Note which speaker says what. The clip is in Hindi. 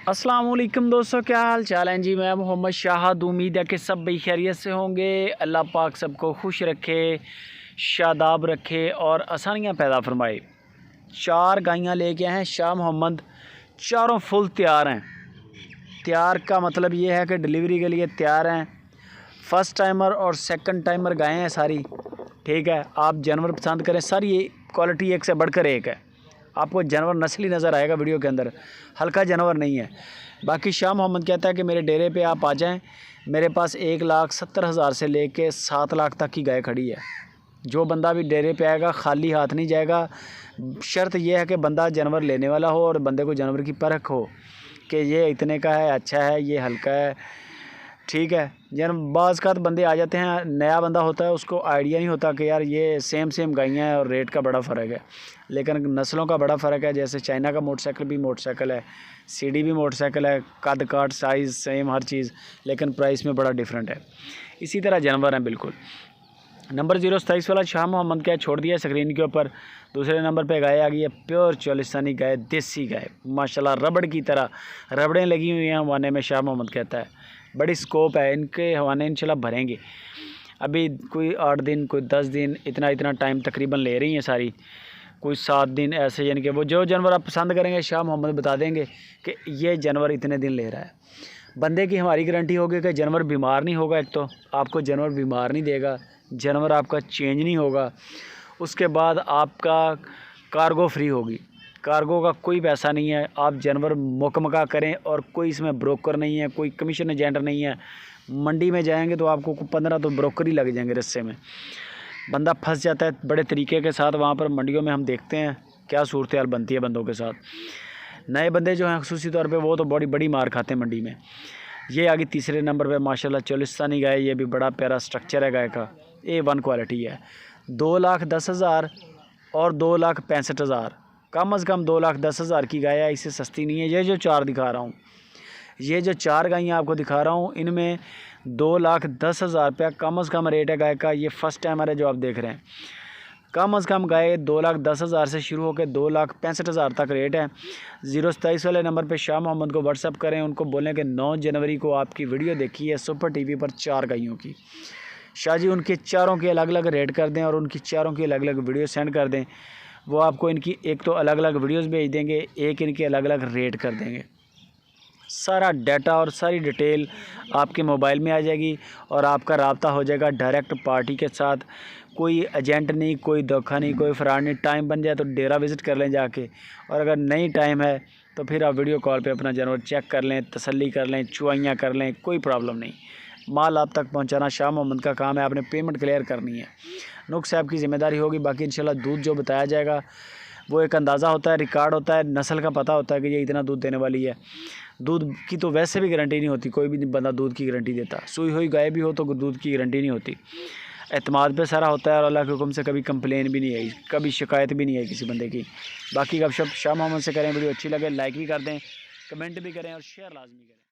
Speaker 1: अस्सलाम वालेकुम दोस्तों, क्या हाल चाल है जी। मैं मोहम्मद शाहद, उम्मीद है कि सब भाई खैरियत से होंगे। अल्लाह पाक सबको खुश रखे, शादाब रखे और आसानियाँ पैदा फरमाए। 4 गायें लेके आए हैं शाह मोहम्मद, चारों फुल तैयार हैं। तैयार का मतलब ये है कि डिलीवरी के लिए तैयार हैं। फ़र्स्ट टाइमर और सेकंड टाइमर गायें हैं सारी, ठीक है। आप जानवर पसंद करें, सारी क्वालिटी एक से बढ़कर एक है। आपको जानवर नस्ली नज़र आएगा वीडियो के अंदर, हल्का जानवर नहीं है। बाकी शाह मोहम्मद कहता है कि मेरे डेरे पे आप आ जाएं, मेरे पास 1,70,000 से लेके 7 लाख तक की गाय खड़ी है। जो बंदा भी डेरे पे आएगा खाली हाथ नहीं जाएगा। शर्त यह है कि बंदा जानवर लेने वाला हो और बंदे को जानवर की परख हो कि ये इतने का है, अच्छा है, ये हल्का है, ठीक है। बाज़ का बंदे आ जाते हैं, नया बंदा होता है, उसको आइडिया नहीं होता कि यार ये सेम गायें हैं और रेट का बड़ा फ़र्क है। लेकिन नस्लों का बड़ा फ़र्क है। जैसे चाइना का मोटरसाइकिल भी मोटरसाइकिल है, सीडी भी मोटरसाइकिल है, कद काट साइज़ सेम हर चीज़, लेकिन प्राइस में बड़ा डिफरेंट है। इसी तरह जानवर हैं बिल्कुल। नंबर 027 वाला शाह मोहम्मद का छोड़ दिया स्क्रीन के ऊपर। दूसरे नंबर पे गाय आ गई है प्योर चोलिस्तानी गाय, देसी गाय, माशाल्लाह रबड़ की तरह रबड़ें लगी हुई हैं हवाने में। शाह मोहम्मद कहता है बड़ी स्कोप है, इनके हवाने इंशाल्लाह भरेंगे। अभी कोई 8 दिन, कोई 10 दिन, इतना टाइम तकरीबन ले रही हैं सारी, कोई 7 दिन ऐसे। यानी कि वो जो जानवर आप पसंद करेंगे शाह मोहम्मद बता देंगे कि ये जानवर इतने दिन ले रहा है। बंदे की हमारी गारंटी होगी कि जानवर बीमार नहीं होगा। एक तो आपको जानवर बीमार नहीं देगा, जानवर आपका चेंज नहीं होगा। उसके बाद आपका कार्गो फ्री होगी, कार्गो का कोई पैसा नहीं है। आप जानवर मुकमका करें और कोई इसमें ब्रोकर नहीं है, कोई कमीशन एजेंट नहीं है। मंडी में जाएंगे तो आपको 15 तो ब्रोकर ही लग जाएंगे रस्से में। बंदा फंस जाता है बड़े तरीके के साथ वहाँ पर। मंडियों में हम देखते हैं क्या सूरत हाल बनती है बंदों के साथ। नए बंदे जो हैं ख़ुसूसी तौर पे वो तो बड़ी मार खाते हैं मंडी में। ये आ गई तीसरे नंबर पे माशाल्लाह चोलिस्तानी गाय। ये भी बड़ा प्यारा स्ट्रक्चर है गाय का, A1 क्वालिटी है। 2,10,000 और 2,65,000, कम से कम 2,10,000 की गाय है, इससे सस्ती नहीं है। ये जो 4 दिखा रहा हूँ, ये जो 4 गायें आपको दिखा रहा हूँ, इनमें 2,10,000 रुपया कम से कम रेट है गाय का। ये फर्स्ट टाइमर है जो आप देख रहे हैं। कम से कम गाय 2,10,000 से शुरू होकर 2,65,000 तक रेट है। 027 वाले नंबर पे शाह मोहम्मद को व्हाट्सअप करें, उनको बोलें कि 9 जनवरी को आपकी वीडियो देखी है सुपर टीवी पर 4 गायों की। शाह जी उनके चारों के अलग अलग रेट कर दें और उनकी चारों की अलग अलग वीडियो सेंड कर दें। वो आपको इनकी एक तो अलग अलग वीडियोस भेज देंगे, एक इनके अलग अलग रेट कर देंगे। सारा डाटा और सारी डिटेल आपके मोबाइल में आ जाएगी और आपका रब्ता हो जाएगा डायरेक्ट पार्टी के साथ। कोई एजेंट नहीं, कोई धोखा नहीं, कोई फ्रॉड नहीं। टाइम बन जाए तो डेरा विज़िट कर लें जाके, और अगर नहीं टाइम है तो फिर आप वीडियो कॉल पे अपना जानवर चेक कर लें, तसल्ली कर लें, चुवाइयाँ कर लें, कोई प्रॉब्लम नहीं। माल आप तक पहुंचाना शाह मोहम्मद का काम है, आपने पेमेंट क्लियर करनी है। नुक्स साहब की ज़िम्मेदारी होगी। बाकी इंशाल्लाह दूध जो बताया जाएगा वो एक अंदाज़ा होता है, रिकॉर्ड होता है, नस्ल का पता होता है कि ये इतना दूध देने वाली है। दूध की तो वैसे भी गारंटी नहीं होती, कोई भी बंदा दूध की गारंटी देता। सूई हुई गाय भी हो तो दूध की गारंटी नहीं होती। एतमाद पे सारा होता है और अल्लाह के हुक्म से कभी कंप्लेन भी नहीं आई, कभी शिकायत भी नहीं आई किसी बंदे की। बाकी गपशप शाह मोहम्मद से करें। वीडियो अच्छी लगे लाइक भी कर दें, कमेंट भी करें और शेयर लाजमी करें।